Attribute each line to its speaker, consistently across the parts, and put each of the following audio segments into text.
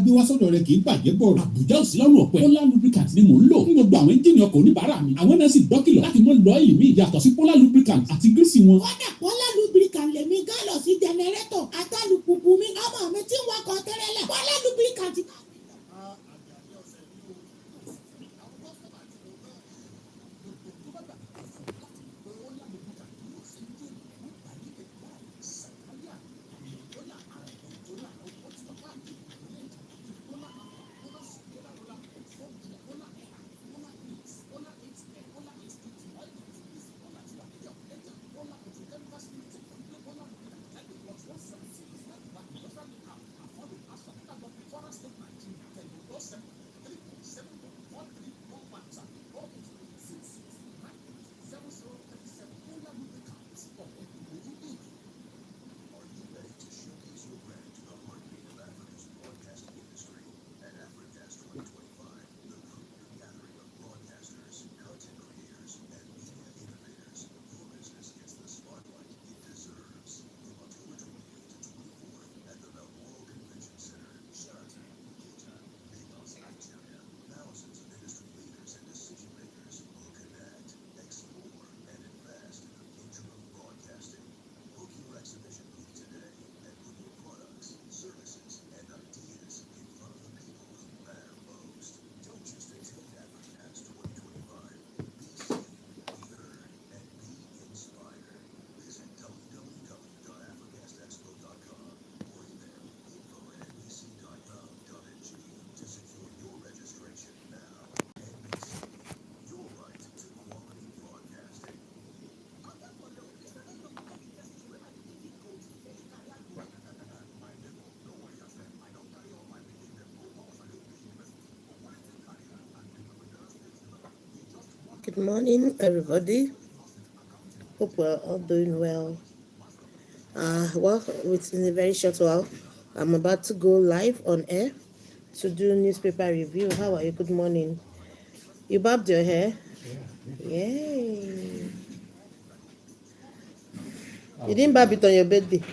Speaker 1: gbé wá sọ́dọ̀ rẹ kì í bàjẹ́ bọ̀rọ̀. àbújá ò sí lọ́rùn ọ̀pẹ. Polar lubricant ni mò ń lò fún gbogbo àwọn ẹ́ńjìnì ọkọ̀ oníbàárà mi. àwọn náà sì gbọ́kìlọ̀ láti mọ lọ ìmí yàtọ̀ sí Polar lubricant àti gírísì wọn.
Speaker 2: kódà Polar lubricant lèmi gán lọ sí jẹnẹrétọ̀ àtàlùpùpù mi ọmọ mi tí ń wakọ̀ tẹ́lẹ̀ Polar lubricant. Good morning, everybody. Hope we're all doing well. Within a very short while, I'm about to go live on air to do newspaper review. How are you? Good morning. You bobbed your hair? Yay. You didn't bob it on your birthday?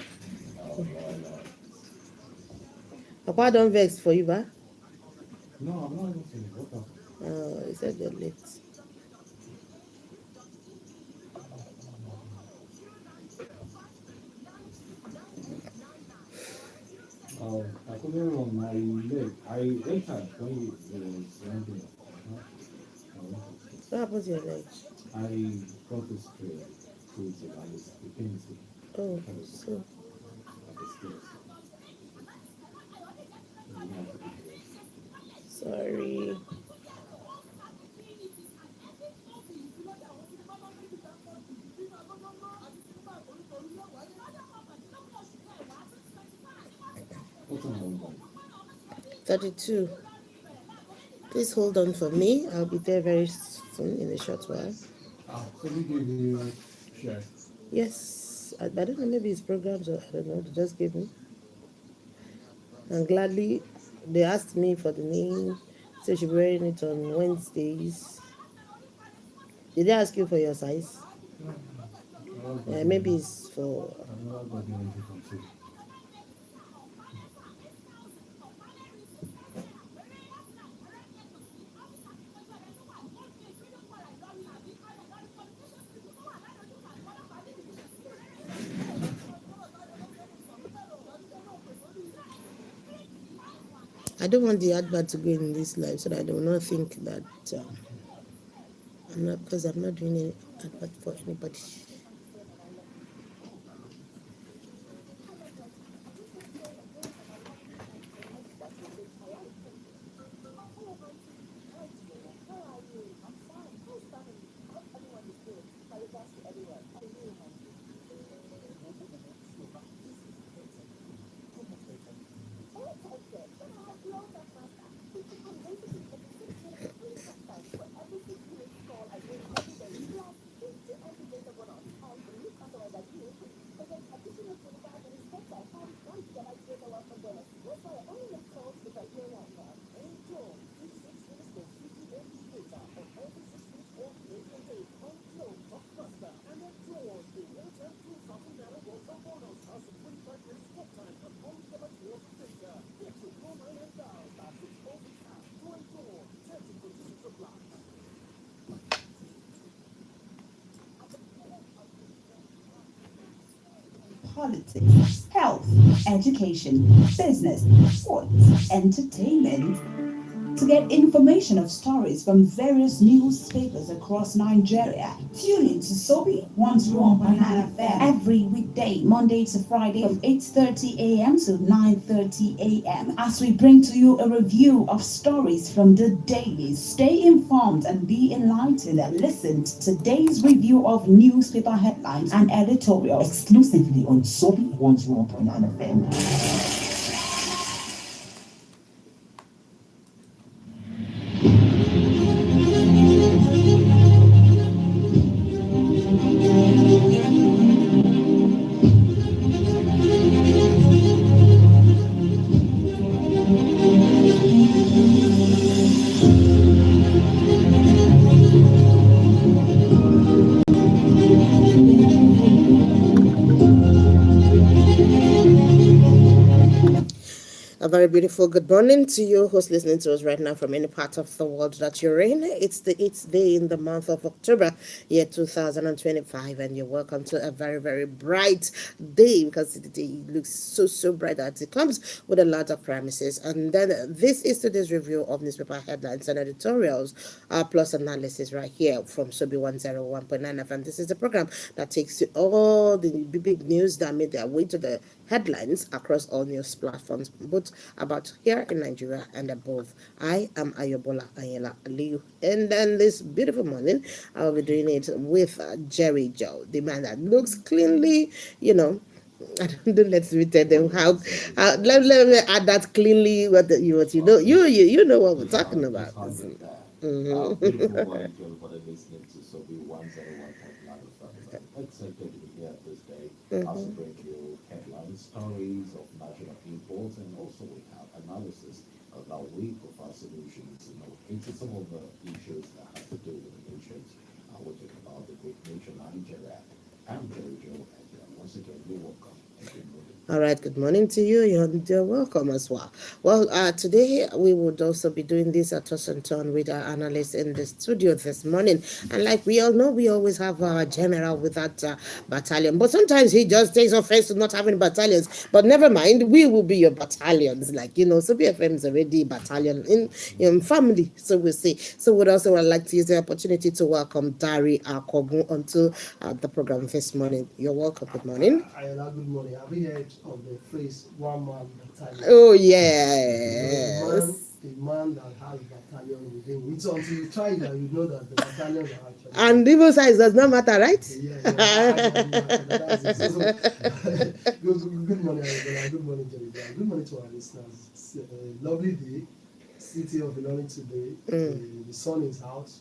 Speaker 2: Papa don't vex for you, ba?
Speaker 3: No, I'm not listening.
Speaker 2: Oh, he said you're late.
Speaker 3: I couldn't run my leg. I entered when you was landing.
Speaker 2: What happened to your leg?
Speaker 3: I got this to I was became sick.
Speaker 2: Oh, so.
Speaker 3: At the stairs.
Speaker 2: Sorry.
Speaker 3: What's on
Speaker 2: 32. Please hold on for me. I'll be there very soon in a short while.
Speaker 3: So we gave you share.
Speaker 2: Yes. I don't know, maybe it's programs or I don't know. They just gave me. And gladly, they asked me for the name. So she'll be wearing it on Wednesdays. Did they ask you for your size? Maybe it's for...
Speaker 3: I'm not going to do anything from two.
Speaker 2: I don't want the advert to go in this live so that I do not think that I'm not doing any advert for anybody.
Speaker 4: politics, health, education, business, sports, entertainment. To get information of stories from various newspapers across Nigeria, tune in to Sobi 101.9 FM every weekday, Monday to Friday from 8:30 a.m. to 9:30 a.m. as we bring to you a review of stories from the dailies. Stay informed and be enlightened. Listen to today's review of newspaper headlines and editorials exclusively on Sobi 101.9 FM.
Speaker 2: A very beautiful good morning to you who's listening to us right now from any part of the world that you're in. It's the 8th day in the month of October, year 2025, and you're welcome to a very, very bright day because the day looks so bright that it comes with a lot of promises. And then this is today's review of newspaper headlines and editorials, plus analysis right here from Sobi 101.9 FM. This is the program that takes you all the big news that made their way to the headlines across all news platforms, both about here in Nigeria and above. I am Ayobola Ayela Aliyu, and then this beautiful morning I'll be doing it with Jerry Joe, the man that looks cleanly, let's me tell them how. Let me add that cleanly. What you know, you know what we're talking about.
Speaker 3: Beautiful morning to everybody listening to Sobi 101.9 FM. Excited to be here this day as we bring you headlines, stories of national imports, and also we have analysis of our week of our solutions, into some of the issues that have to do with the nations. We're talking about the great nation Nigeria. I'm Jerry Joe, and once again, you're welcome.
Speaker 2: All right, good morning to you. You're welcome as well. Well, today we would also be doing this at toss and turn with our analysts in the studio this morning. And like we all know, we always have our general with that battalion. But sometimes he just takes offense to not having battalions. But never mind, we will be your battalions. So BFM is already battalion in family, so we say. So we'd also like to use the opportunity to welcome Dari Akogun onto the program this morning. You're welcome. Good morning.
Speaker 5: Ayala, good morning. Have you heard of the phrase one man battalion?
Speaker 2: Oh, yes.
Speaker 5: The man that has battalion within it. So until you try that, you know that the battalions are actually.
Speaker 2: And even size does not matter, right?
Speaker 5: Yeah. Good morning, everybody. Good morning, Jerry. Good morning to our listeners. It's a lovely day. City of Ilorin today. The sun is out.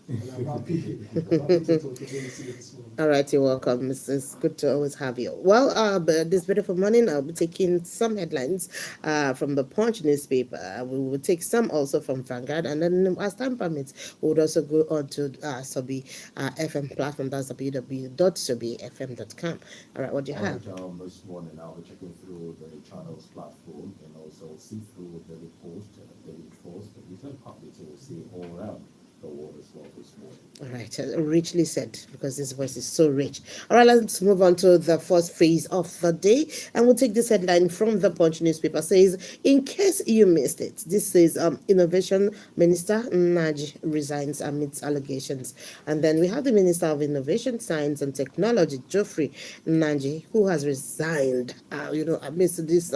Speaker 5: And I'm happy to talk to you this morning.
Speaker 2: All right, you're welcome. It's good to always have you. Well, this beautiful morning, I'll be taking some headlines from the Punch newspaper. We will take some also from Vanguard, and then as time permits, we would also go on to Sobi FM platform. That's www.sobifm.com. All right, what do you have?
Speaker 3: This morning, I'll be checking through the channels platform and also see through the Post, Daily Trust, the recent public, to see all around the world as well this morning.
Speaker 2: All right, richly said, because this voice is so rich. All right, let's move on to the first phase of the day, and we'll take this headline from the Punch newspaper. Says, in case you missed it, this says Innovation Minister Naji resigns amidst allegations. And then we have the Minister of Innovation, Science and Technology, Geoffrey Naji, who has resigned, amidst this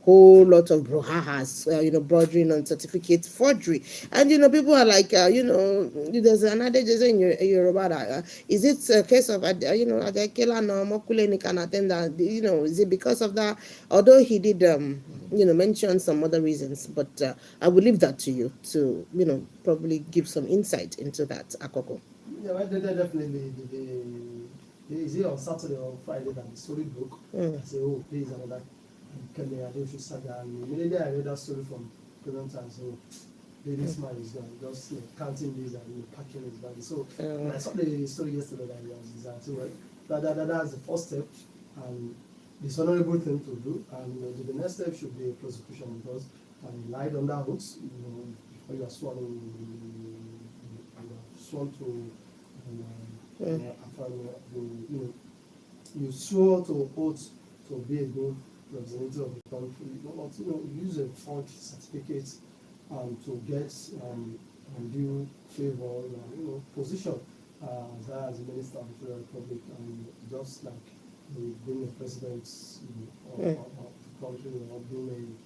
Speaker 2: whole lot of brouhahas, bordering on certificate forgery. And, people are like, there's an adage in Yoruba that is it a case of Adekela no Mokule can attend that, is it because of that? Although he did mention some other reasons, but I will leave that to you to probably give some insight into that, Akoko.
Speaker 5: Yeah, well, definitely. Is it on Saturday or Friday that the story broke? I say, oh, there is another Kenya Adeshu saga, and immediately I read that story from Premium Times. So this man is just counting days and packing his bag. So when I saw the story yesterday that he was designed, so that's the first step and dishonorable thing to do. And the next step should be a prosecution, because he lied on that oath. Before you are sworn to you swore to oath to be a good representative of the country, you use a forged certificate to get undue favor, position as a minister of the Republic, and just like being a president of the country or being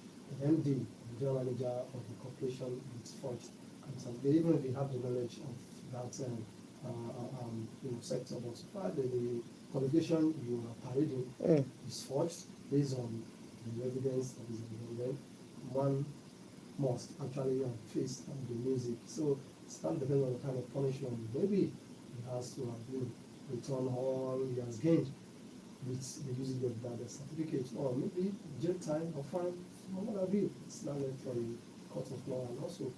Speaker 5: an MD, general manager of the corporation, it's forged. And so even if you have the knowledge of that sector, but the qualification you are parading is forged based on the evidence that is available. One must actually face the music. So it's not depending on the kind of punishment. Maybe he has to have return all he has gained with the using of that certificate, or maybe jail time or fine, or what have you. It's not left for the court of law, and also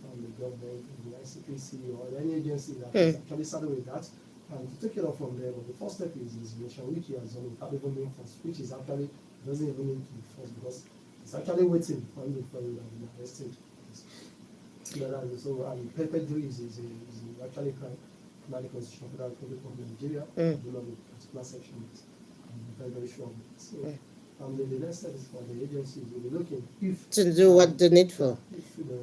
Speaker 5: the government, the ICPC, or any agency that is actually started with that, and to take it off from there. But the first step is resignation, which he has done without even being forced, which is actually doesn't even need to be forced because it's actually waiting for you before you have been arrested. So perjury is actually crime under the Constitution of the Federal Republic of Nigeria. I do not know the particular section, but I'm very, very sure of it. So, the next step is for the agencies to be looking if
Speaker 2: to do what they need for.
Speaker 5: If they're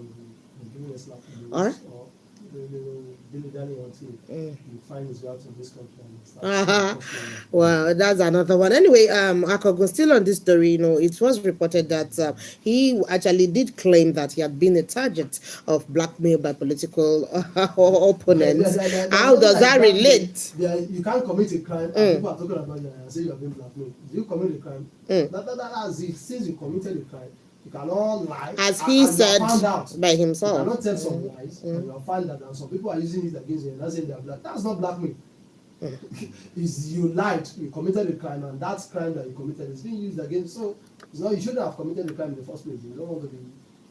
Speaker 5: giving a slap in the
Speaker 2: Or?
Speaker 5: wrist, or they will dilly-dally until you find his way out of this country and start.
Speaker 2: Well, that's another one. Anyway, Akogun, still on this story, it was reported that he actually did claim that he had been a target of blackmail by political opponents. How does that relate?
Speaker 5: You can't commit a crime and people are talking about you and say you have been blackmailed. Do you commit a crime? That's it. Since you committed a crime, you cannot lie.
Speaker 2: As he said by
Speaker 5: You
Speaker 2: himself.
Speaker 5: cannot tell some lies and you'll find that some people are using it against you and not saying they're black. That's not blackmail. Is you lied, you committed a crime, and that crime that you committed is being used against. So you shouldn't have committed the crime in the first place. You don't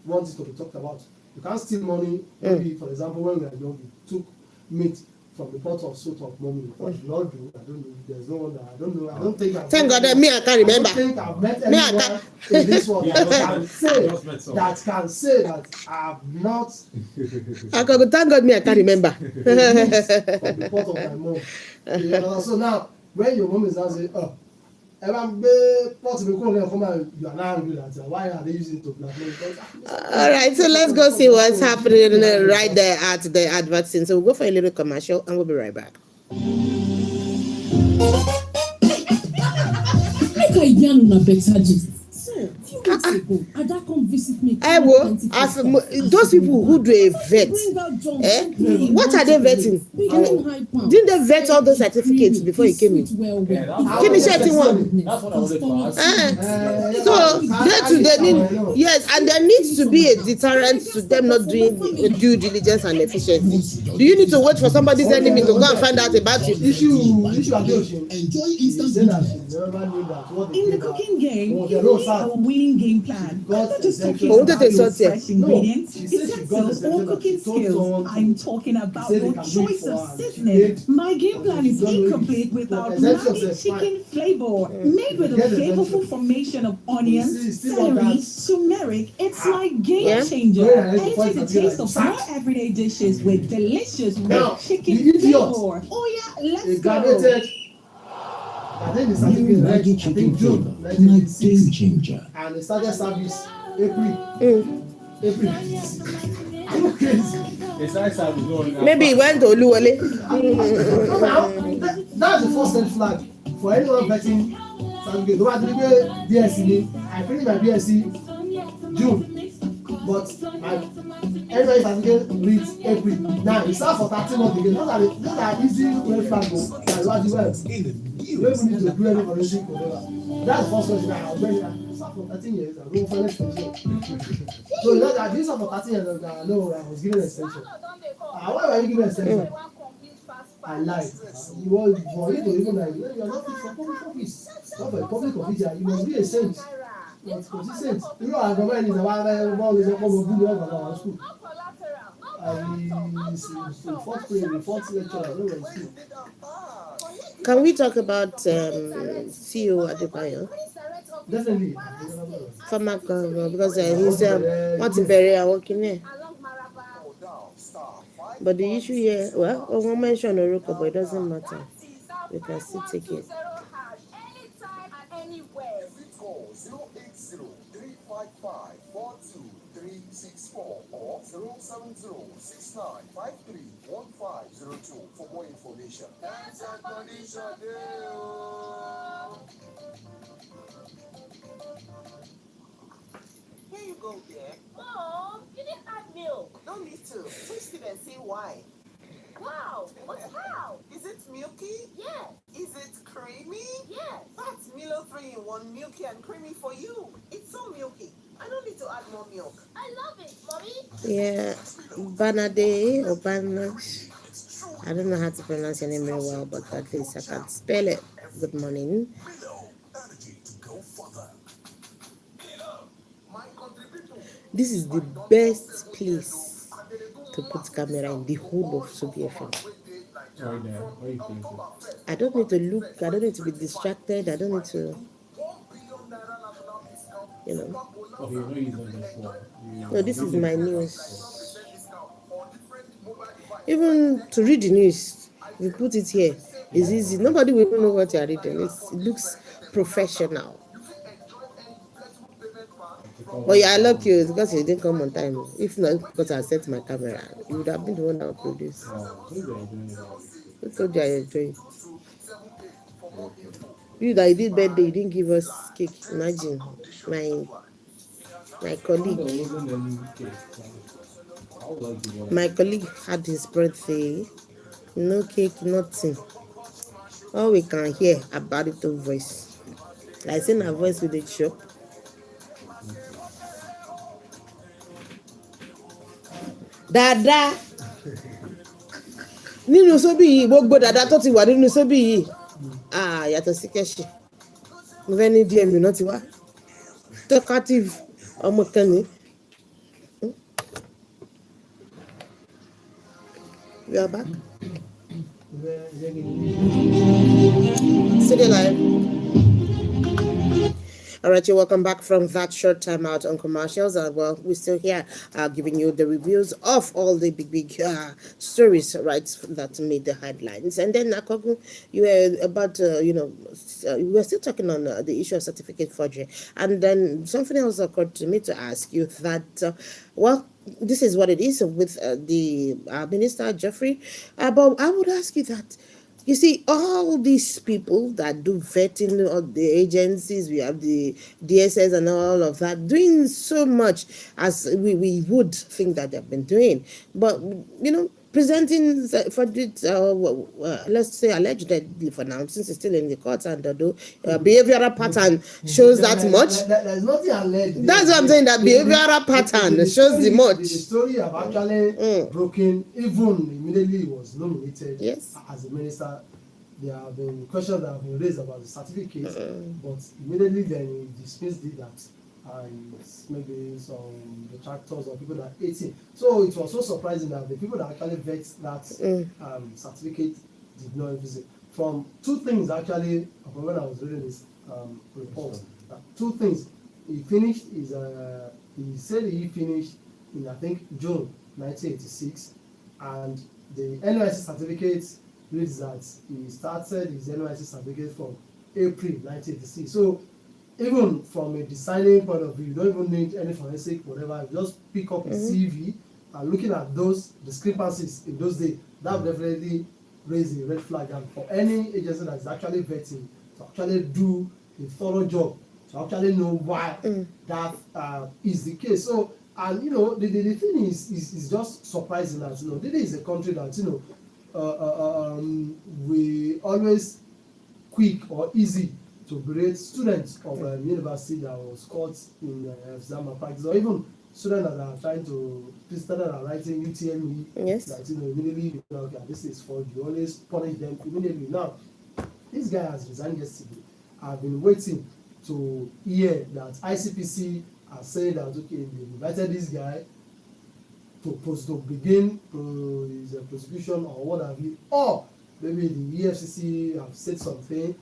Speaker 5: want it to be talked about. You can't steal money. Maybe, for example, when we are young, you took meat from the pot of salt of mommy. What did not do? I don't know. There's no one that I don't know. I don't think.
Speaker 2: Thank God that me, I can't remember.
Speaker 5: I don't think I've met anyone in this world that can say that I've not.
Speaker 2: Akogun, thank God me, I can't remember.
Speaker 5: From the pot of my mom. So now, when your mom is now saying, "Oh, you are now angry that why are they using it to blackmail?"
Speaker 2: All right, so let's go see what's happening right there at the advert scene. So we'll go for a little commercial and we'll be right back.
Speaker 1: Make I yarn una better gist. Few weeks ago, Ada come visit me.
Speaker 2: As those people who do a vet, what are they vetting? Didn't they vet all those certificates before you came in? Finish one.
Speaker 3: That's what I wanted to ask.
Speaker 2: So they need, yes, and there needs to be a deterrent to them not doing due diligence and efficiency. Do you need to wait for somebody's enemy to go and find out about you?
Speaker 1: Enjoy instant
Speaker 6: In the cooking game, you need our winning game plan. I'm not just talking
Speaker 2: Oh,
Speaker 6: about
Speaker 2: that is
Speaker 6: your
Speaker 2: not it.
Speaker 6: fresh ingredients, utensils, or cooking skills. I'm talking about your choice of seasoning. My game plan is incomplete without Maggi chicken flavor. Made with a flavorful formation of onions, celery, turmeric. It's my game changer. Enjoy the taste of more everyday dishes with delicious red chicken flavor. Oh yeah, let's go.
Speaker 5: I think the certificate I think June 1996, and they started service April. Are you crazy?
Speaker 2: Maybe he went to Oluwole.
Speaker 5: That's the first red flag for anyone vetting certificate. No matter the BSc, I finished my BSc June, but my NYSC certificate reads April. Now it's not for 13 months again. Those are easy red flags. You don't even need to do any forensic whatever. That's the first question I have. It's not for 13 years. I don't for extension. So you know that this is for 13 years. I know I was given an extension. Why were you given an extension? I lied. You want for you to even lie. You are not fit for public office. Not for a public official. You must be a saint. You must be a saint. You know our government is a school. Fourth lecturer.
Speaker 2: Can we talk about CEO Adebayo?
Speaker 5: Definitely.
Speaker 2: Former governor, because he's what's very working there. But the issue here, well, I won't mention Oroko, but it doesn't matter. We can still take it.
Speaker 7: 364 or 07069531502 for more information. That's a condition.
Speaker 8: Here you go, dear. Oh, you didn't add milk. No need to. Taste it and see why. Wow, but how? Is it milky? Yes. Is it creamy? Yes. That's Milo 3-in-1 milky and creamy for you. It's so milky. I don't need to add more milk. I love it, Mommy.
Speaker 2: Yeah, Banade or Banash. I don't know how to pronounce your name very well, but at least I can spell it. Good morning. This is the best place to put camera in the whole of Sobi FM. I don't need to look, I don't need to be distracted, I don't need to, you know. No, this is my news. Even to read the news, we put it here. It's easy. Nobody will even know what you are reading. It looks professional. But yeah, I love you because you didn't come on time. If not, because I set my camera, you would have been the one that would produce. Who told you I enjoyed? You that you did birthday, you didn't give us cake. Imagine my colleague. My colleague had his birthday. No cake, nothing. All we can hear about it through voice. Like saying her voice with the show. Dada nínú sóbì yìí gbogbo dada tó ti wà nínú sóbì yìí yàtọ̀ sí kẹ́ṣì mo fẹ́ ní dm náà ti wá talkative ọmọ kan ní. We are back. City Live. All right, you're welcome back from that short time out on commercials. Well, we're still here giving you the reviews of all the big stories, right, that made the headlines. And then, Akogu, you were about, we were still talking on the issue of certificate forgery. And then something else occurred to me to ask you that, this is what it is with the Minister Geoffrey. But I would ask you that, you see, all these people that do vetting of the agencies, we have the DSS and all of that, doing so much as we would think that they've been doing. But, presenting for let's say allegedly for now, since it's still in the courts, and the behavioral pattern shows that much.
Speaker 5: There's nothing alleged.
Speaker 2: That's what I'm saying, that behavioral pattern shows the much.
Speaker 5: The story have actually broken, even immediately he was nominated as a minister. There have been questions that have been raised about the certificate, but immediately then he dismissed it that maybe some detractors or people that ate it. So it was so surprising that the people that actually vet that certificate did not visit. From two things actually, when I was reading this report, two things. He finished he said he finished in I think June 1986, and the NYSC certificate reads that he started his NYSC certificate from April 1986. So even from a designing point of view, you don't even need any forensic whatever. You just pick up a CV and looking at those discrepancies in those days, that would definitely raise a red flag. And for any agency that is actually vetting to actually do a thorough job, to actually know why that is the case. So, and the thing is just surprising that this is a country that we always quick or easy to berate students of a university that was caught in exam malpractice, or even students that are trying to start writing UTME.
Speaker 2: Yes.
Speaker 5: That immediately okay, this is for you. Always punish them immediately. Now, this guy has resigned yesterday. I've been waiting to hear that ICPC are saying that okay, they invited this guy to begin his prosecution or what have you, or maybe the EFCC have said something.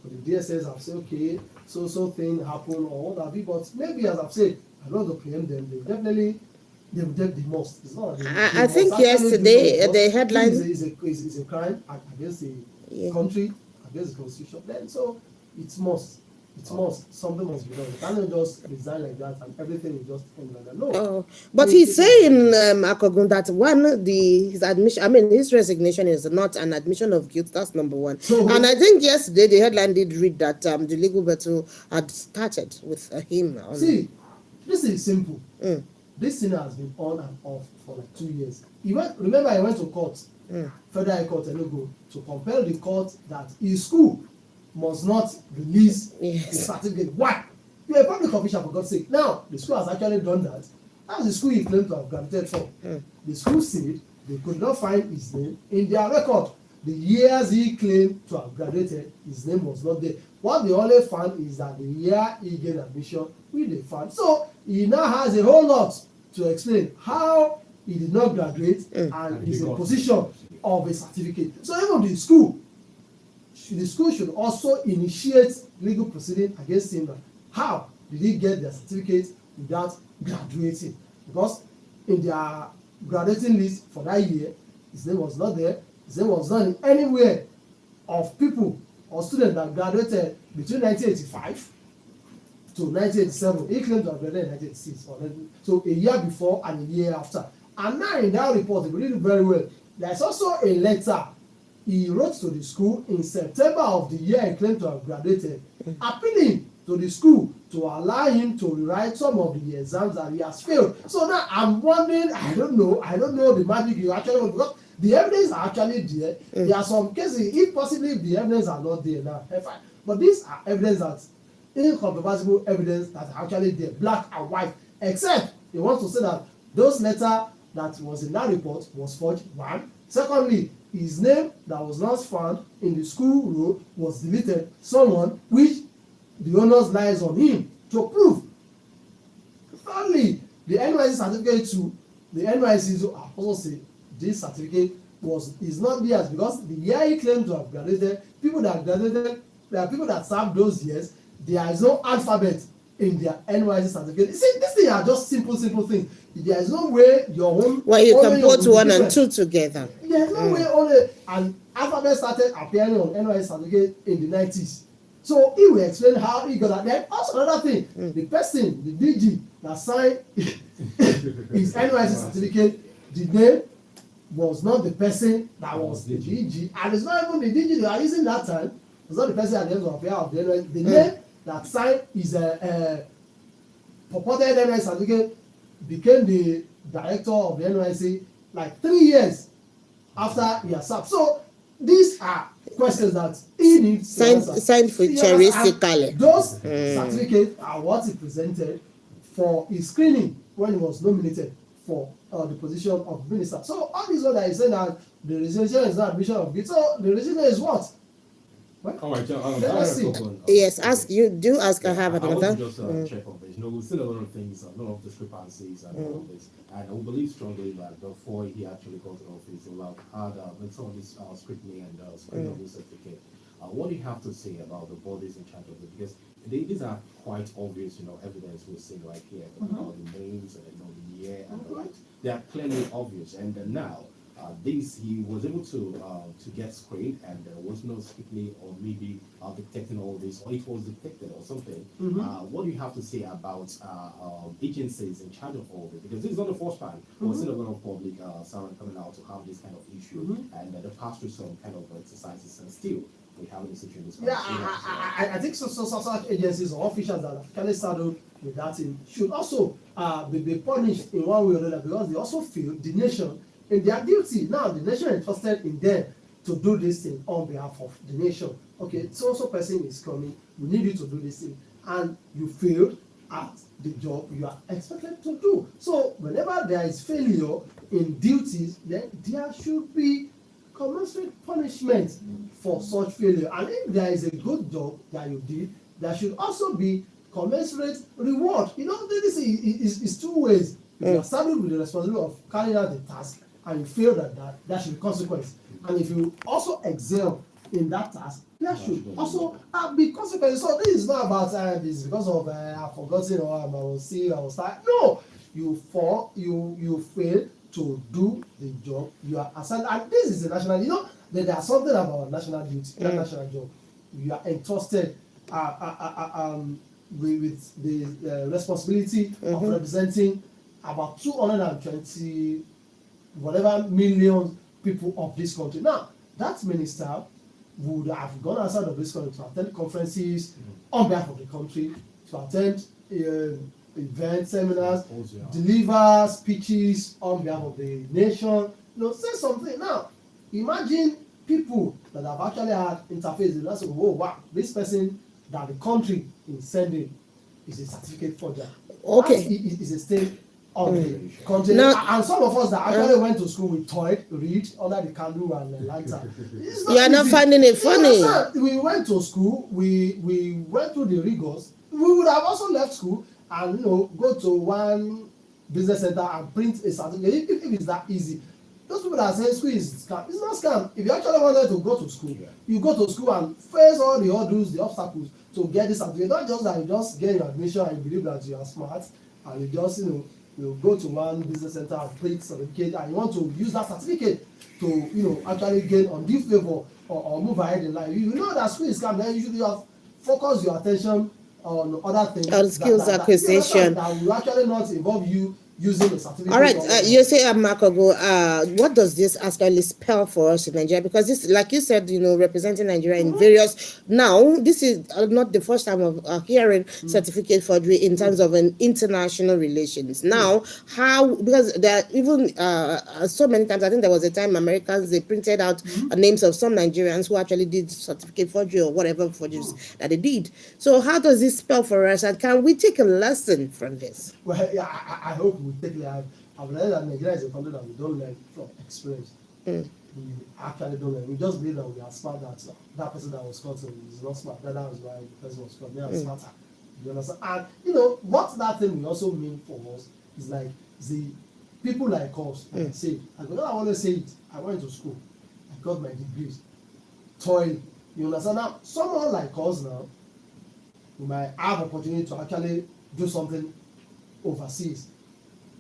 Speaker 5: The DSS have said, okay, so thing happened or what have you, but maybe as I've said, I don't want to preempt them. They will get the most. It's not.
Speaker 2: I think yesterday the headline
Speaker 5: is a crime against the country, against the constitution. Then so it's must. It must. Something must be done. You cannot just resign like that and everything will just end like that. No.
Speaker 2: Oh, but he's saying, Akogun, that his admission, I mean, his resignation is not an admission of guilt. That's number one.
Speaker 5: So,
Speaker 2: and I think yesterday the headline did read that the legal battle had started with him.
Speaker 5: See, this is simple. This thing has been on and off for like 2 years. Remember, I went to court, Federal High Court, Enugu, to compel the court that his school must not release the certificate. Why? You're a public official, for God's sake. Now, the school has actually done that. That's the school he claimed to have graduated from. The school said they could not find his name in their record. The years he claimed to have graduated, his name was not there. What they only found is that the year he gained admission, which they found. So, he now has a whole lot to explain how he did not graduate and is in position of a certificate. So, even the school should also initiate legal proceeding against him. How did he get their certificate without graduating? Because in their graduating list for that year, his name was not there. His name was not in anywhere of people or students that graduated between 1985 to 1987. He claimed to have graduated in 1986. So a year before and a year after. And now in that report, if you read it very well, there's also a letter he wrote to the school in September of the year he claimed to have graduated, appealing to the school to allow him to rewrite some of the exams that he has failed. So now I'm wondering, I don't know the magic you actually want, because the evidence are actually there. There are some cases, if possibly the evidence are not there now, fine. But these are evidence that incontrovertible evidence that are actually there, black and white, except they want to say that those letter that was in that report was forged, one. Secondly, his name that was not found in the school roll was deleted, someone which the onus lies on him to prove. Thirdly, the NYSC certificate too, the NYSC also say this certificate is not theirs, because the year he claimed to have graduated, people that graduated, there are people that served those years, there is no alphabet in their NYSC certificate. See, these things are just simple things. There is no way your own.
Speaker 2: Well, you can put one and two together.
Speaker 5: There is no way only an alphabet started appearing on NYSC certificate in the 90s. So he will explain how he got that. Then also another thing, the person, the DG that signed his NYSC certificate, the name was not the person that was the DG, and it's not even the DG they are using that time. It's not the person at the end of the NYSC. The name that signed is a purported NYSC certificate became the director of the NYSC like 3 years after he has served. So these are questions that he needs to answer.
Speaker 2: Signed futuristically.
Speaker 5: Those certificates are what he presented for his screening when he was nominated for the position of minister. So all these ones that he's saying that the resignation is not admission of guilt. So the resignation is what?
Speaker 3: All right,
Speaker 5: let's see.
Speaker 2: Yes, ask you. Do ask. I have
Speaker 3: I
Speaker 2: another.
Speaker 3: want to just check on this. We've seen a lot of things, a lot of discrepancies and all of this. And I believe strongly that before he actually got to office, he will have had some of this scrutiny and screening of this certificate. What do you have to say about the bodies in charge of it? Because these are quite obvious, evidence we're seeing right here about the names and the year and the like. They are clearly obvious. And now, he was able to get screened, and there was no scrutiny or maybe detecting all this, or it was detected or something. What do you have to say about agencies in charge of all this? Because this is not the first time we've seen a lot of public servants coming out to have this kind of issue, and they pass through some kind of exercises, and still we haven't seen this.
Speaker 5: Yeah, I think such agencies or officials that can saddle with that thing should also be punished in one way or another, because they also feel the nation in their duty. Now the nation is trusted in them to do this thing on behalf of the nation. Okay, so person is coming, we need you to do this thing, and you failed at the job you are expected to do. So whenever there is failure in duties, then there should be commensurate punishment for such failure. And if there is a good job that you did, there should also be commensurate reward. This is two ways. If you are saddled with the responsibility of carrying out the task and you fail at that, there should be consequence. And if you also excel in that task, there should also be consequences. So this is not about this because of I've forgotten or I will see, I will start. No, you fail to do the job you are assigned. And this is a national, there are something about national duty, national job. You are entrusted with the responsibility of representing about 220 whatever million people of this country. Now, that minister would have gone outside of this country to attend conferences on behalf of the country, to attend events, seminars, deliver speeches on behalf of the nation, say something. Now, imagine people that have actually had interface and say, oh wow, this person that the country is sending is a certificate forger.
Speaker 2: Okay.
Speaker 5: Is a state of the country. Now, and some of us that actually went to school with toy, read under the candle and lantern.
Speaker 2: You are not finding it funny.
Speaker 5: We went to school, we went through the rigors. We would have also left school and go to one business center and print a certificate if it's that easy. Those people that say school is scam, it's not scam. If you actually wanted to go to school, you go to school and face all the hurdles, the obstacles to get this certificate. Not just that you just get your admission and you believe that you are smart and you just you go to one business center and print certificate and you want to use that certificate to actually gain undue favor or move ahead in life. You know that school is scam, then you should have focus your attention on other things.
Speaker 2: On skills acquisition.
Speaker 5: That will actually not involve you using a certificate.
Speaker 2: All right, you say, Makogo, what does this actually spell for us in Nigeria? Because this, like you said, representing Nigeria in various. Now, this is not the first time of hearing certificate forgery in terms of an international relations. Now, how? Because there are even so many times. I think there was a time Americans they printed out names of some Nigerians who actually did certificate forgery or whatever forgeries that they did. So, how does this spell for us, and can we take a lesson from this?
Speaker 5: Well, yeah, I hope we take it. I've learned that Nigeria is a country that we don't learn from experience. We actually don't learn. We just believe that we are smart. That person that was caught is not smart. That was why the person was caught. They are smarter. You understand? And what that thing will also mean for us is like the people like us. Like I say, I want to say it. I went to school. I got my degrees. Toil. You understand? Now, someone like us now, we might have opportunity to actually do something overseas.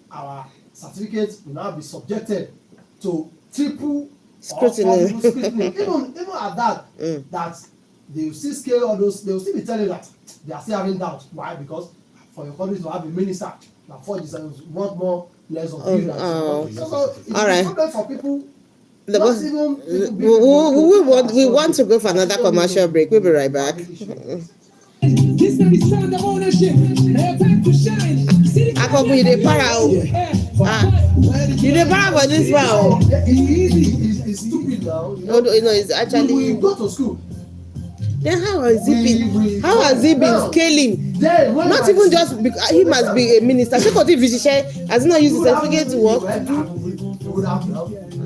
Speaker 5: Our certificates will now be subjected to triple scrutiny. Even at that, that they will still scale all those. They will still be telling that they are still having doubts. Why? Because for your country to have a minister that forges and want more less of you. So it's a problem for people. We
Speaker 2: want to go for another commercial break. We'll be right back.
Speaker 9: This is the sound of ownership. Time to shine.
Speaker 2: You dey para for this one.
Speaker 5: It's stupid now.
Speaker 2: No, it's actually.
Speaker 5: We go to school.
Speaker 2: Then how has he been scaling? Not even just because he must be a minister. Has he not used his certificate to work?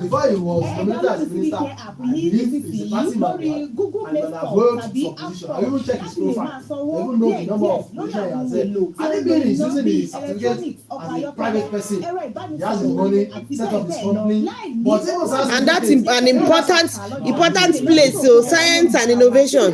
Speaker 5: Before he was nominated as minister, I believe he's a party member and when I worked for position, I even check his profile. I even know the number of positions he has held. And even he's using his certificate as a private person. He has his money, set up his company. But
Speaker 2: and that's an important place, so science and innovation.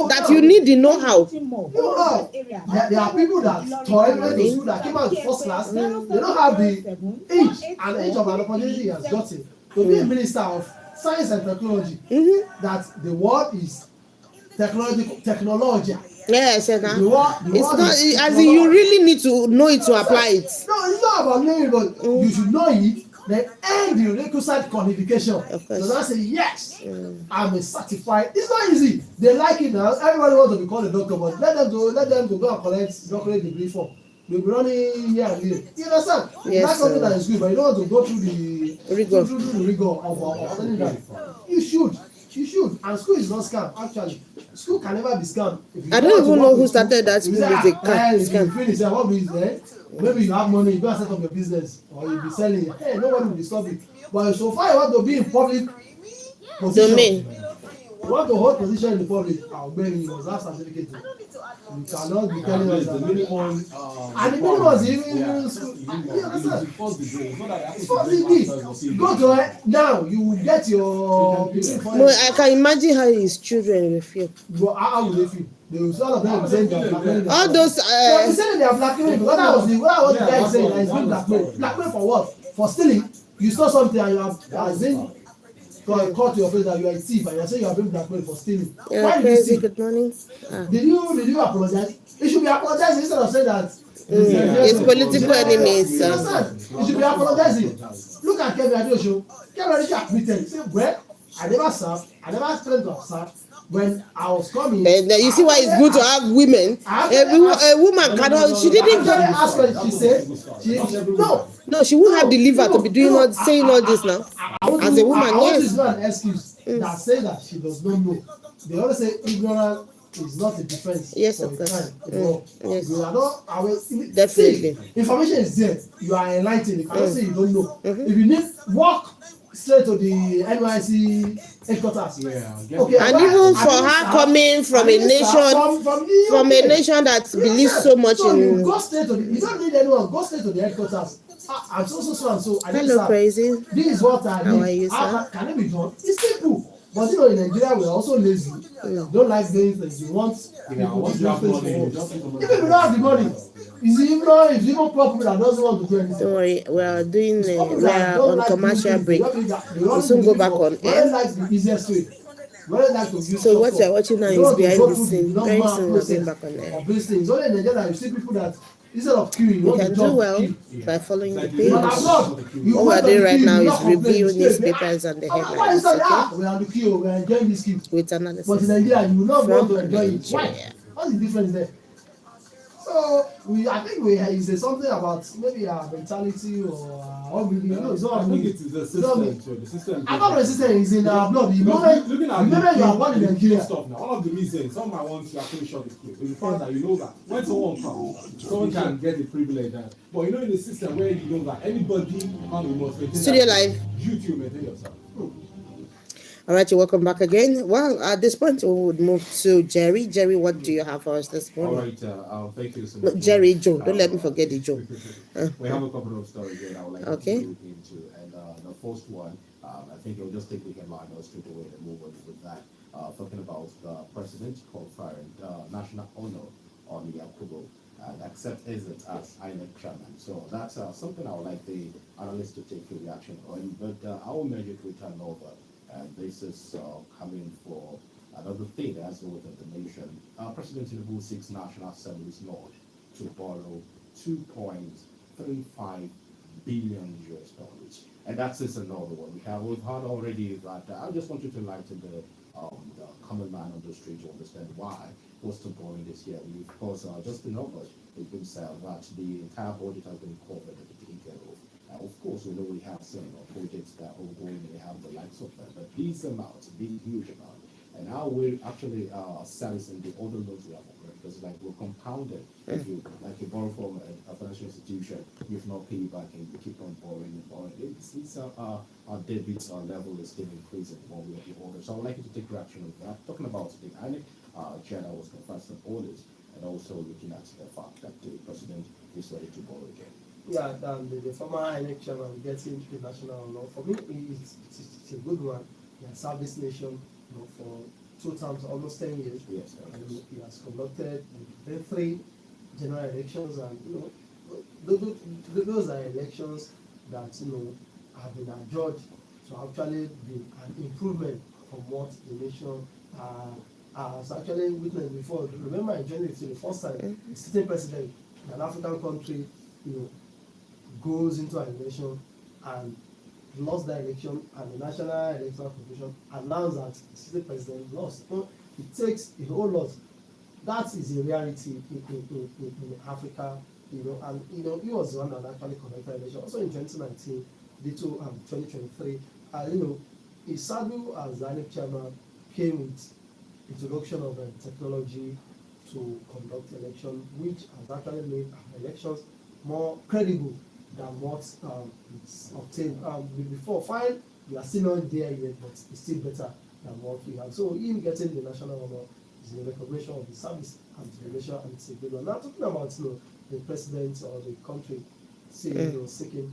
Speaker 2: That you need the know-how.
Speaker 5: There are people that toil went to school that came out with first class. They don't have the age of an opportunity he has gotten to be a minister of science and technology. That the word is technology.
Speaker 2: Yes, it's not as in you really need to know it to apply it.
Speaker 5: No, it's not about knowing it, but you should know it. Then earn the requisite qualification. So now say yes, I'm a certified. It's not easy. They like it now. Everybody wants to be called a doctor, but let them to go and collect doctorate degree for. They'll be running here and there. You understand?
Speaker 2: Yes,
Speaker 5: that's something that is good, but you don't want to go through the rigor of telling that. You should. And school is not scam. Actually, school can never be scam.
Speaker 2: I don't even know who started that school with a
Speaker 5: scam. Finish what business? Maybe you have money, you go and set up your business, or you'll be selling it. Hey, nobody will disturb it. But so far you want to be in public position.
Speaker 2: Domain.
Speaker 5: You want to hold position in the public, I'll beg you must have certificate. You cannot be telling us that. And the minimum is even school. You understand? It's first degree. Go to it now. You will get your.
Speaker 2: No, I can imagine how his children will feel.
Speaker 5: But how will they feel? They will all of them will say they are blackmailing.
Speaker 2: All those.
Speaker 5: They will say they are blackmailing because that was the guy saying that he's being blackmailed. Blackmail for what? For stealing. You saw something and you have caught your face that you are a thief and you are saying you are being blackmailed for stealing.
Speaker 2: Yeah,
Speaker 5: Why did you
Speaker 2: crazy.
Speaker 5: steal?
Speaker 2: Good morning. Ah.
Speaker 5: Did you apologize? You should be apologizing instead of saying that.
Speaker 2: It's political enemies.
Speaker 5: You understand? You should be apologizing. Look at Kevin Adeosun. Kevin Adeosun admitted. He said, well, I never served. I never claimed to have served. When I was coming,
Speaker 2: And you see why it's good to have women. A woman cannot. She didn't.
Speaker 5: Ask her. She said, no,
Speaker 2: she won't have the liver to be doing all, saying all this now. As a woman, yes.
Speaker 5: It's not an excuse that says that she does not know. They always say ignorance is not a defense.
Speaker 2: Yes,
Speaker 5: for
Speaker 2: of
Speaker 5: the
Speaker 2: course.
Speaker 5: crime.
Speaker 2: Yes.
Speaker 5: You are not aware.
Speaker 2: Definitely.
Speaker 5: See, information is there. You are enlightened. You cannot say you don't know. If you need, walk straight to the NYC headquarters.
Speaker 3: Yeah.
Speaker 5: Okay.
Speaker 2: And even for her coming from a nation, from a nation that believes so much in.
Speaker 5: You go straight to the. You don't need anyone. Go straight to the headquarters. I'm so and so.
Speaker 2: Hello, crazy.
Speaker 5: This is what I need.
Speaker 2: How are you, sir?
Speaker 5: Can it be done? It's simple. But you know, in Nigeria, we are also lazy. Don't like doing things. You want people to do things for us. Even if you don't have the money, it's even poor people that doesn't want to do anything.
Speaker 2: Don't worry, we are doing. We are on commercial break. We'll soon go back on air.
Speaker 5: Like the easiest way.
Speaker 2: So what you're watching now is behind the scene. Very soon we'll be back on air.
Speaker 5: It's only in Nigeria you see people that instead of queuing,
Speaker 2: You can do well by following the page. What we're doing right now is review newspapers and the headlines. Okay?
Speaker 5: We are on the queue. We are enjoying this queue.
Speaker 2: With analysis.
Speaker 5: But in Nigeria, you will not want to
Speaker 2: From
Speaker 5: enjoy it. Why?
Speaker 2: Nigeria.
Speaker 5: What's the difference there? So I think it's something about maybe our mentality or our upbringing. It's not.
Speaker 3: I think it is the system too. The system.
Speaker 5: I thought the system is in our blood. The moment you are born in Nigeria.
Speaker 3: Stuff now. All of the reasons some might want to actually shut this place. You find that you know that when someone comes, someone can get the privilege. But you know in the system where you know that anybody can must maintain.
Speaker 2: Studio live.
Speaker 3: You maintain yourself.
Speaker 2: All right, you're welcome back again. Well, at this point, we would move to Jerry. Jerry, what do you have for us this morning?
Speaker 3: All right, thank you so much.
Speaker 2: No, Jerry, Joe. Don't let me forget the Joe.
Speaker 3: We have a couple of stories that I would like to look into. And the first one, I think I'll just take the headline straight away and move on with that. Talking about the president conferring national honor on Yakubu and accept it as INEC chairman. So that's something I would like the analysts to take a reaction on. But I will measure it with another. And this is coming for another thing that has to do with the nation. President Tinubu seeks National Assembly's nod to borrow $2.35 billion. And that's just another one. We've heard already that I just want you to enlighten the common man on the street to understand why it was to borrow this year. Of course, just in August, it's been said that the entire budget has been covered and taken care of. Of course, we know we have some projects that are ongoing and they have the likes of that, but these amounts, big, huge amount, and how we're actually servicing the other loans we have already, because like we're compounded. If you borrow from a financial institution, you've not paid back and you keep on borrowing and borrowing. It's our debit level is still increasing one way or the other. So I'd like you to take reaction on that. Talking about the INEC chair that was confirmed some orders, and also looking at the fact that the president is ready to borrow again.
Speaker 5: Yeah, the former INEC chairman getting the national honor. For me, it's a good one. He has served this nation for 2 terms, almost 10 years.
Speaker 3: Yes,
Speaker 5: and he has conducted 3 general elections, and those are elections that have been adjudged to actually be an improvement from what the nation has actually witnessed before. Remember, in January, it's the first time a sitting president in an African country, goes into an election and lost the election, and the National Electoral Commission announced that the sitting president lost. It takes a whole lot. That is a reality in Africa, and he was the one that actually conducted election. Also in 2019, 2023, Isadu as the INEC chairman came with introduction of technology to conduct election, which has actually made elections more credible than what is obtained before. Fine, we are still not there yet, but it's still better than what we have. So him getting the national honor is a recognition of the service and the relation, and it's a good one. Now talking about the president or the country saying seeking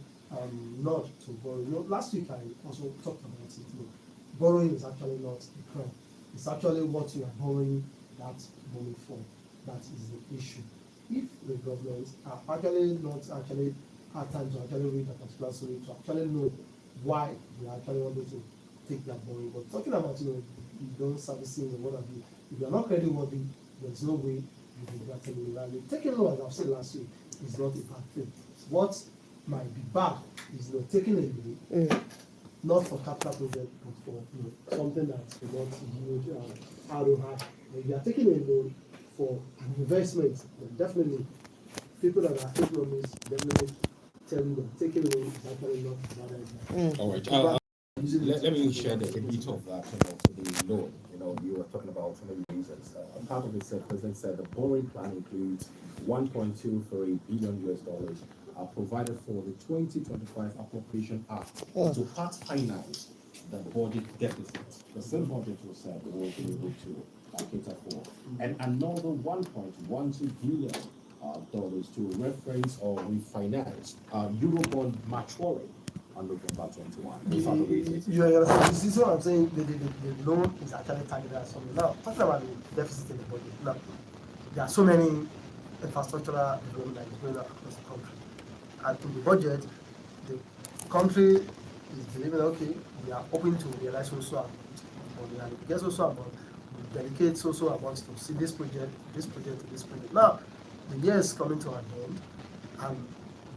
Speaker 5: not to borrow. Last week I also talked about it. Borrowing is actually not a crime. It's actually what you are borrowing that money for. That is the issue. If the government are actually not had time to actually read a particular story to actually know why they actually wanted to take that money. But talking about, you don't servicing and what have you, if you're not credit worthy, there's no way you can get any value. Taking loan, as I've said last week, is not a bad thing. What might be bad is taking a loan, not for capital project, but for something that will not yield ROI. If you are taking a loan for an investment, then definitely people that are economists definitely tell you that taking a loan is actually not a bad idea.
Speaker 3: All right. Let me share the bit of that, the loan. You were talking about so many reasons. Part of it said, President said the borrowing plan includes $1.23 billion provided for the 2025 Appropriation Act to part finance the budget deficit. The same budget was said we will be able to cater for, and another $1.12 billion to reference or refinance Eurobond maturing on November 21. Those are the reasons.
Speaker 5: This is what I'm saying. The loan is actually targeted at something. Now, talking about the deficit in the budget. Now, there are so many infrastructural development that is going on across the country. And in the budget, the country is believing, okay, we are hoping to realize also amount, or we get also amount, we dedicate also amounts to see this project, this project, this project. Now, the year is coming to an end, and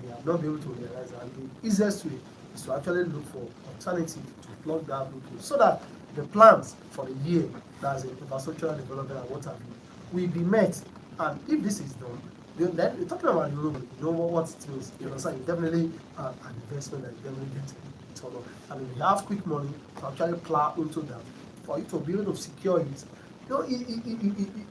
Speaker 5: we have not been able to realize that. The easiest way is to actually look for alternative to plug that loophole, so that the plans for the year, that's infrastructural development and what have you, will be met. And if this is done, then you're talking about you know what it means. You understand? It's definitely an investment that you definitely get to turn on. And if you have quick money to actually plow into that, for you to be able to secure it,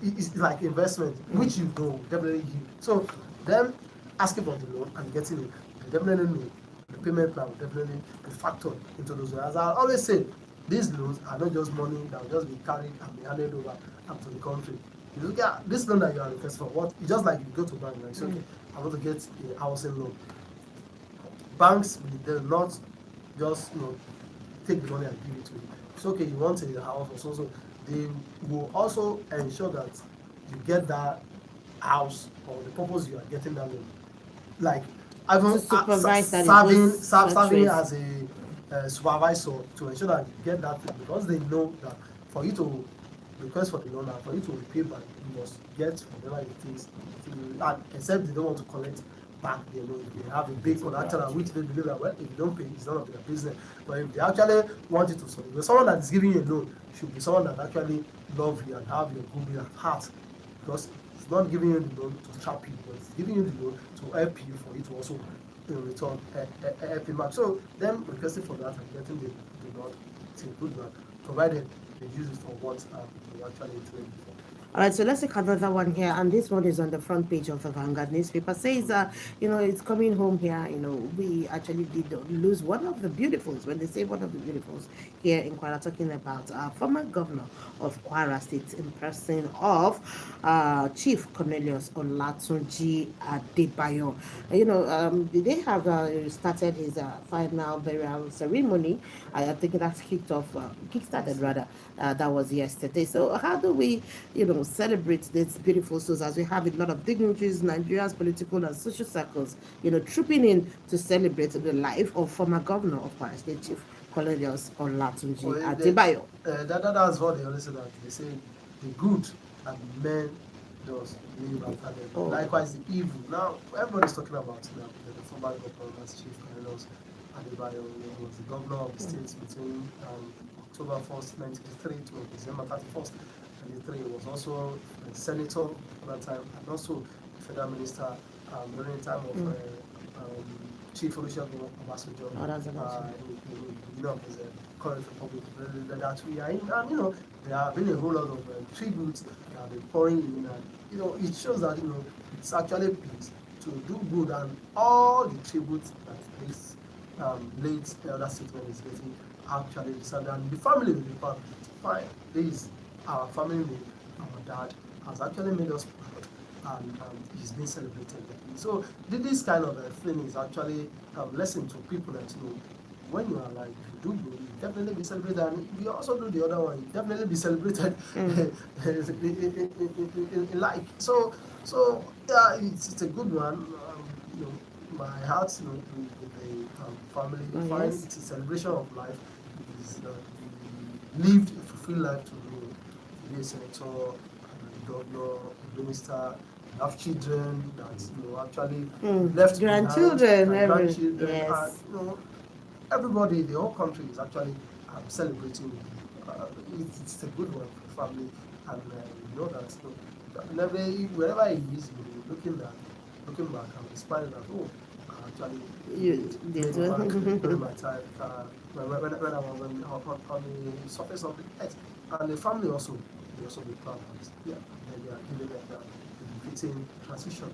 Speaker 5: it's like investment, which you know definitely yield. So them asking for the loan and getting it, they definitely know the payment plan will definitely be factored into those. As I always say, these loans are not just money that will just be carried and be handed over up to the country. You look at this loan that you are requesting for, what it's just like you go to bank and say, okay, I want to get a housing loan. Banks will not just take the money and give it to you. It's okay, you want a house or so. They will also ensure that you get that house or the purpose you are getting that loan. Like even serving as a supervisor to ensure that you get that thing, because they know that for you to request for the loan and for you to repay back, you must get whatever it is, except they don't want to collect back their loan. They have a big collateral which they believe that, well, if you don't pay, it's none of their business. But if they actually want you to solve it, someone that is giving you a loan should be someone that actually loves you and have your goodwill at heart, because it's not giving you the loan to trap you, but it's giving you the loan to help you, for you to also in return help him back. So them requesting for that and getting the loan, it's a good one, provided they use it for what they actually intended for.
Speaker 2: All right, so let's take another one here, and this one is on the front page of the Vanguard newspaper. Says, it's coming home here. We actually did lose one of the beautifuls. When they say one of the beautifuls here in Kwara, talking about former governor of Kwara State in person of Chief Cornelius Olatunji Adebayo. They have started his final burial ceremony. I think that's kickstarted rather. That was yesterday. So how do we, celebrate these beautiful souls, as we have a lot of dignitaries, Nigeria's political and social circles, trooping in to celebrate the life of former governor of Kwara State, Chief Cornelius Olatunji Adebayo.
Speaker 5: That's what they always say, that they say the good that men does live after them. Likewise, the evil. Now, everybody's talking about the former governor, Chief Cornelius Adebayo, was the governor of the state between October 1st, 1983 to December 31st. He was also a senator at that time, and also a federal minister during the time of Chief Olusegun Obasanjo, as a current republic that we are in. And there have been a whole lot of tributes that have been pouring in, and it shows that it's actually peace to do good, and all the tributes that this late elder statesman is getting actually deserved, and the family will be fine. This our family, our dad, has actually made us proud, and he's been celebrated. So this kind of thing is actually a lesson to people that when you are alive, if you do good, you definitely be celebrated, and if you also do the other one, you definitely be celebrated in life. So yeah, it's a good one. My heart with the family. It's a celebration of life. lived a fulfilled life to be a senator, a governor, a minister, have children that actually left
Speaker 2: grandchildren,
Speaker 5: behind, grandchildren,
Speaker 2: yes.
Speaker 5: and everybody, the whole country is actually celebrating. It's a good one for family, and you know that wherever he is, looking back and inspired that actually during my time when I was on the surface of the earth, and the family also be proud that they are giving that fitting transition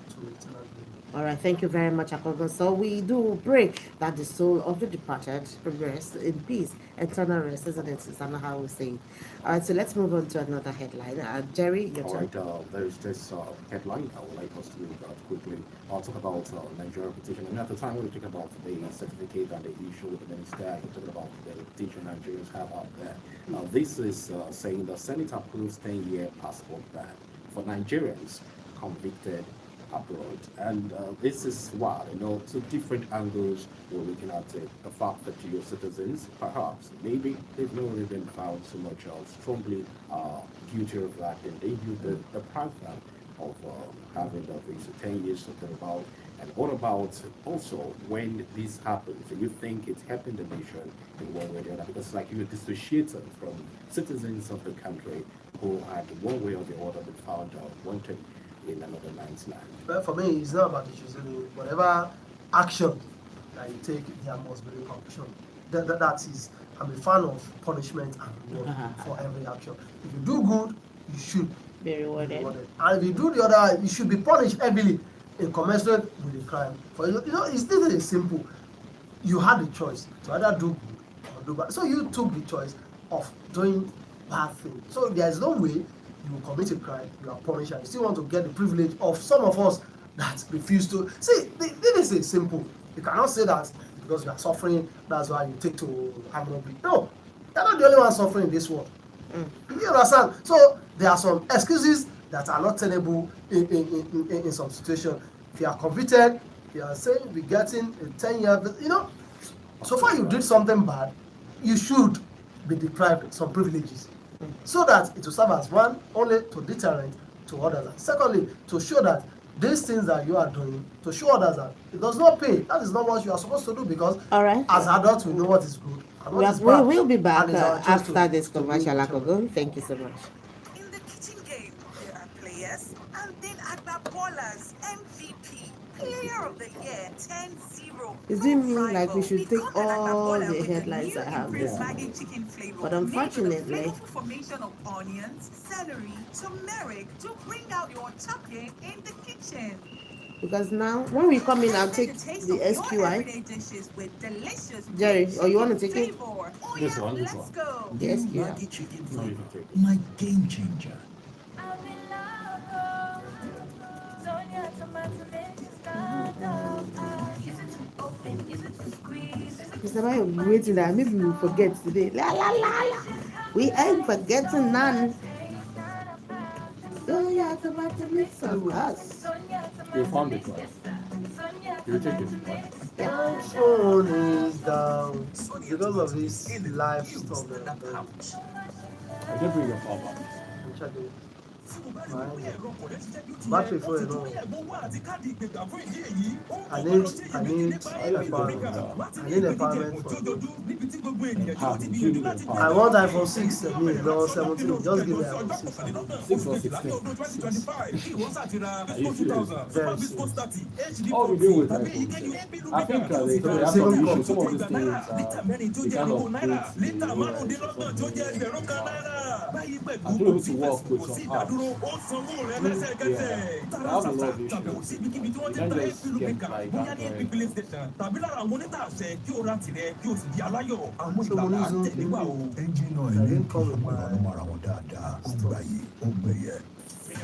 Speaker 5: to eternal glory.
Speaker 2: All right, thank you very much, Akogo. So we do pray that the soul of the departed rest in peace, eternal rest, isn't it? Is that how we say it? All right, so let's move on to another headline. Jerry, your turn.
Speaker 3: All right, there is this headline I would like us to look at quickly. I'll talk about Nigeria petition. And at the time, we'll talk about the certificate and the issue with the minister. We're talking about the petition Nigerians have out there. This is saying the Senate approves 10-year passport ban for Nigerians convicted abroad, and this is why, two different angles we're looking at it. The fact that your citizens, perhaps, maybe they've not really been found so much strongly guilty of that, and they do the program of having the visa 10 years talking about. And what about also when this happens? Do you think it's helping the nation in one way or the other? Because like you're dissociated from citizens of the country who had one way or the other been found wanted in another man's land.
Speaker 5: But for me, it's not about issues. Whatever action that you take, there must be repercussion. That is, I'm a fan of punishment and reward for every action. If you do good, you should
Speaker 2: be rewarded.
Speaker 5: And if you do the other, you should be punished heavily in commensurate with the crime. For it's literally simple. You had the choice to either do good or do bad. So you took the choice of doing bad things. So there is no way you commit a crime, you are punished, and you still want to get the privilege of some of us that refuse to. See, this is simple. You cannot say that because you are suffering, that's why you take to harmony. No, you're not the only one suffering in this world. You understand? So there are some excuses that are not tenable in some situation. If you are convicted, you are saying we're getting a 10-year, so far you did something bad, you should be deprived of some privileges, so that it will serve as one, only to deterrent to others. And secondly, to show that these things that you are doing, to show others that it does not pay. That is not what you are supposed to do, because as adults we know what is good and what is bad.
Speaker 2: We'll be back after this commercial, Akogo. Thank you so much.
Speaker 8: In the kitchen game, there are players and then Agba Ballers, MVP, Player of the Year, 10-0.
Speaker 2: Is it mean like we should take all the headlines I have there? But unfortunately,
Speaker 8: formation of onions, celery, turmeric to bring out your top game in the kitchen.
Speaker 2: Because now, when we come in, I'll take the SQI. Jerry, or you want to take it?
Speaker 3: This one.
Speaker 2: The SQI.
Speaker 10: My game changer.
Speaker 2: Mr. Bayo, waiting that maybe we forget today. La la la la. We ain't forgetting none. Sonia tomato mix of us.
Speaker 3: You found it, right? You take it.
Speaker 5: My phone is down because of this live stuff.
Speaker 3: I did bring your phone back.
Speaker 5: Which I did. Battery for it all. I need empowerment for I want iPhone 6, no 17. Just give me iPhone 6.
Speaker 3: 6 or 16?
Speaker 5: Very soon.
Speaker 3: All we do with iPhone, I think they have some issues. Some of these things, they kind of I'm able to work with some apps. Yeah, I have a lot of issues. You can't just get like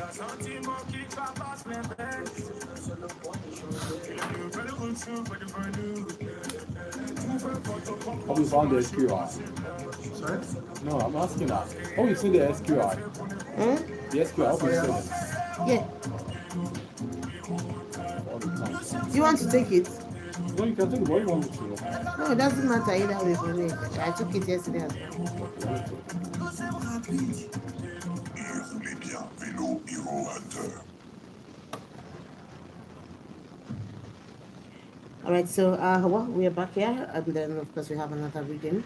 Speaker 3: Have you found the SQI?
Speaker 5: Sorry?
Speaker 3: No, I'm asking that. Oh, you see the SQI? The SQI, how do you say it?
Speaker 2: Yeah. Do you want to take it?
Speaker 3: Well, you can take what you want me to.
Speaker 2: No, it doesn't matter either way for me. I took it yesterday as well. All right, so well, we are back here, and then of course we have another reading.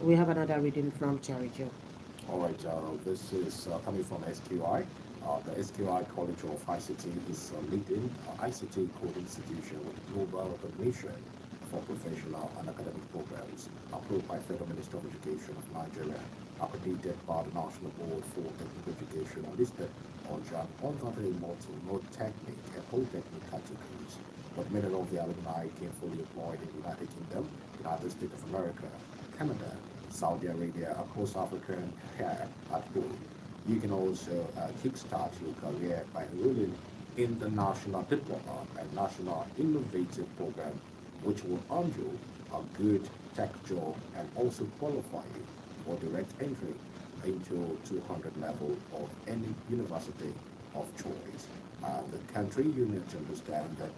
Speaker 2: We have another reading from Cherry Joe.
Speaker 3: All right, this is coming from SQI. The SQI College of ICT is a leading ICT code institution with global recognition for professional and academic programs approved by Federal Ministry of Education of Nigeria, accredited by the National Board for Technical Education, and listed on JAM under the non-technic and polytechnic categories. But many of the alumni came fully employed in the United Kingdom, United States of America, Canada, Saudi Arabia, across Africa, and here at home. You can also kickstart your career by enrolling in the National Diploma and National Innovative Program, which will earn you a good tech job and also qualify you for direct entry into 200 level of any university of choice. The country you need to understand that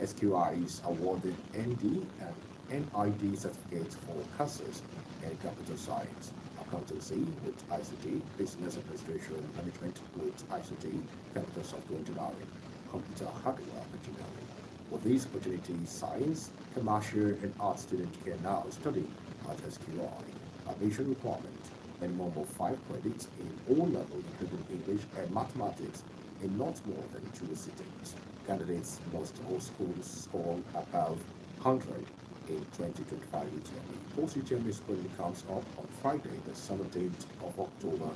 Speaker 3: SQI is awarded ND and NID certificates for courses in computer science, accountancy with ICT, business administration management with ICT, computer software engineering, computer hardware engineering. With these opportunities, science, commercial, and art students can now study at SQI. Admission requirement: minimum of 5 credits in all levels, including English and mathematics, in not more than 2 sittings. Candidates must all score above 100 in 2025 UTME. Post-UTME schooling comes up on Friday, the 17th of October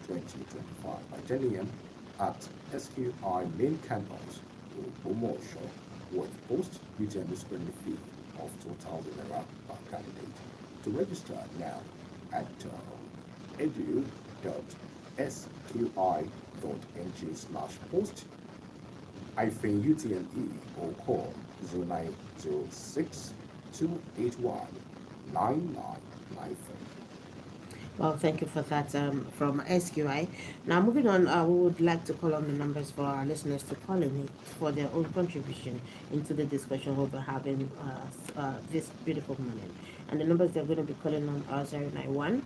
Speaker 3: 2025 by 10 a.m. at SQI main campus in Bomosho, with post-UTME schooling fee of 2,000 naira per candidate. To register now at edu.sqi.ng/post-UTME or call 0906 281 9993.
Speaker 2: Well, thank you for that from SQI. Now, moving on, we would like to call on the numbers for our listeners to call in for their own contribution into the discussion we'll be having this beautiful morning. And the numbers they're going to be calling on are 091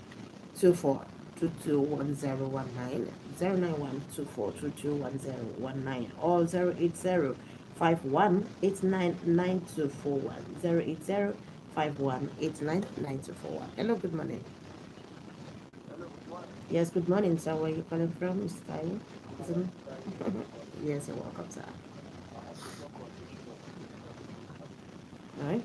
Speaker 2: 24 221019, 091 24 221019, or 080 51899241, 080 51899241. Hello, good morning. Yes, good morning, sir. Where are you calling from, Mr. Taiwo? Isn't it? Yes, you're welcome, sir. All right.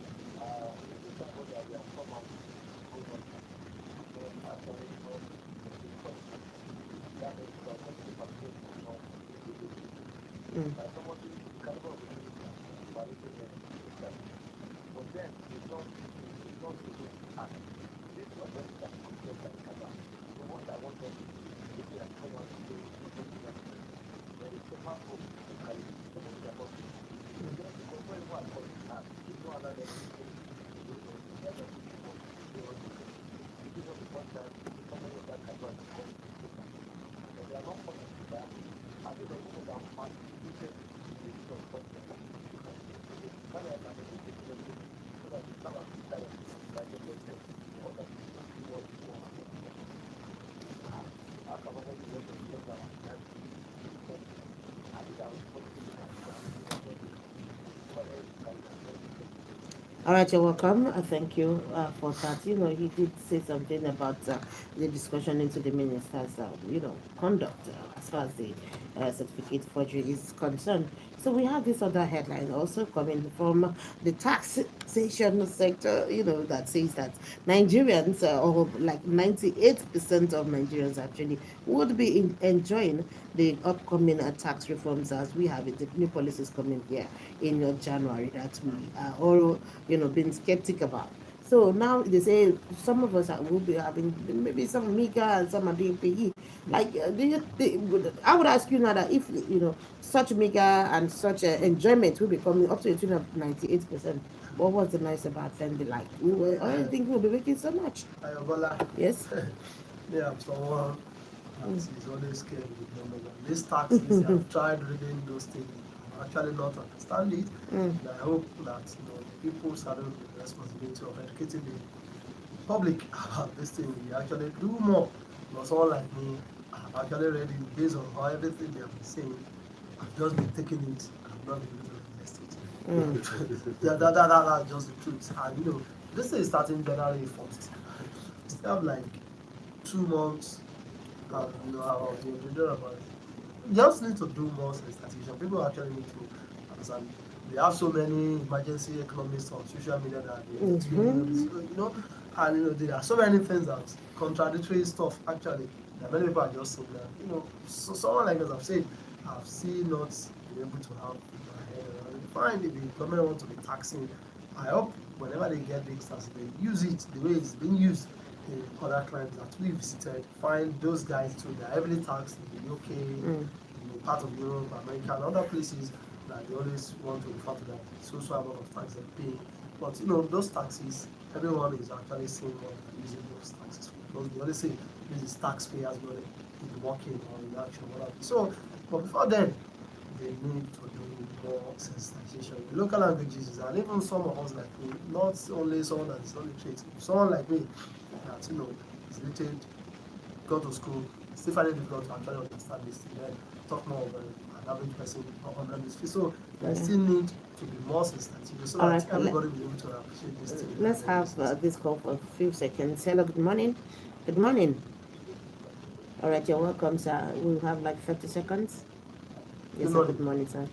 Speaker 2: All right, you're welcome. Thank you for that. You know, he did say something about the discussion into the minister's, conduct as far as the certificate forgery is concerned. So we have this other headline also coming from the taxation sector, that says that Nigerians, or like 98% of Nigerians actually, would be enjoying the upcoming tax reforms as we have it, the new policies coming here in January that we are all, been skeptic about. So now they say some of us will be having maybe some MEGA and some are being PE. Like, I would ask you now that if, such MEGA and such enjoyment will be coming up to the tune of 98%, what was the nice about them? I don't think we'll be making so much. Yes?
Speaker 5: Yeah, someone that is always scared with numbers. This taxes, I've tried reading those things. actually not understand it. And I hope that the people saddled with the responsibility of educating the public about this thing. We actually do more. But someone like me, I've actually read it based on how everything they have been saying. I've just been taking it and I've not been able to invest it. That's just the truth. And this thing is starting January 1st. We still have like 2 months. About it. You just need to do more sensitization. People actually need to understand. They have so many emergency economists on social media that and there are so many things that contradictory stuff actually that many people are just saying that so someone like us have said I've seen not be able to have fine if the government wants to be taxing. I hope whenever they get these taxes they use it the way it's being used in other clients that we visited. Find those guys too, they're heavily taxed in the UK, in part of Europe, America, and other places that they always want to refer to that so amount of tax they pay. But those taxes, everyone is actually saying what they're using those taxes for. Because they always say this is taxpayers' money in working or in action, whatever. So, but before then, they need to do more sensitization. The local languages, and even some of us like me, not only someone that is not literate, someone like me that is literate, go to school, still find it difficult to actually understand this thing, then talk more of an average person on this field. So I still need to be more sensitive so that everybody will be able to appreciate this thing.
Speaker 2: Let's have this call for a few seconds. Hello, good morning. Good morning. All right, you're welcome, sir. We'll have like 30 seconds. Yes, sir. Good morning, sir.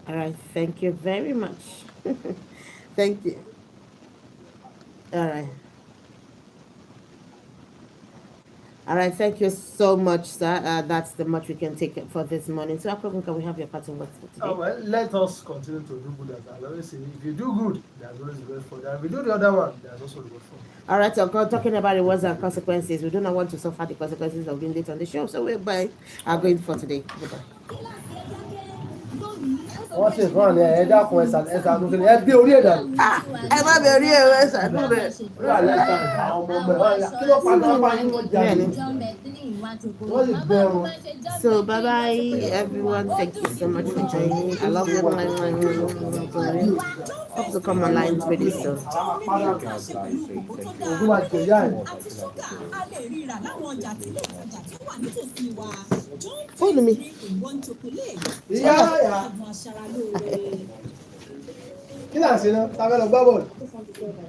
Speaker 2: All right, thank you very much. Thank you. All right. All right, thank you so much, sir. That's the much we can take for this morning. So, Akrogun, can we have your parting words for today?
Speaker 5: Well, let us continue to do good as I always say. If you do good, there's always a way for that. If you do the other one, there's also a way for.
Speaker 2: All right, so talking about rewards and consequences, we do not want to suffer the consequences of being late on the show, so we're going for today. Goodbye.
Speaker 5: Wọ́n ṣe fún àná ẹ̀ dákun ẹ̀sà àgùntàn ẹ̀ gbé orí ẹ̀ dànù.
Speaker 2: Ẹ má bẹ orí ẹ̀ ẹ̀sà náà bẹ̀.
Speaker 5: Wọ́n lẹ́sà àwọn ọmọ ọmọ kí ló pa náà pa yín wọ́n jáde. Wọ́n lè bẹ̀rù.
Speaker 2: So bye bye everyone. Thank you so much for joining. I love you. Hope to come online pretty soon.
Speaker 5: Ògùn máa jẹ ìyá ẹ̀.
Speaker 2: Follow me.
Speaker 5: Ìyá àyà. Kí là ń ṣe náà? Ta fẹ́ lọ gbá bọ́ọ̀lù.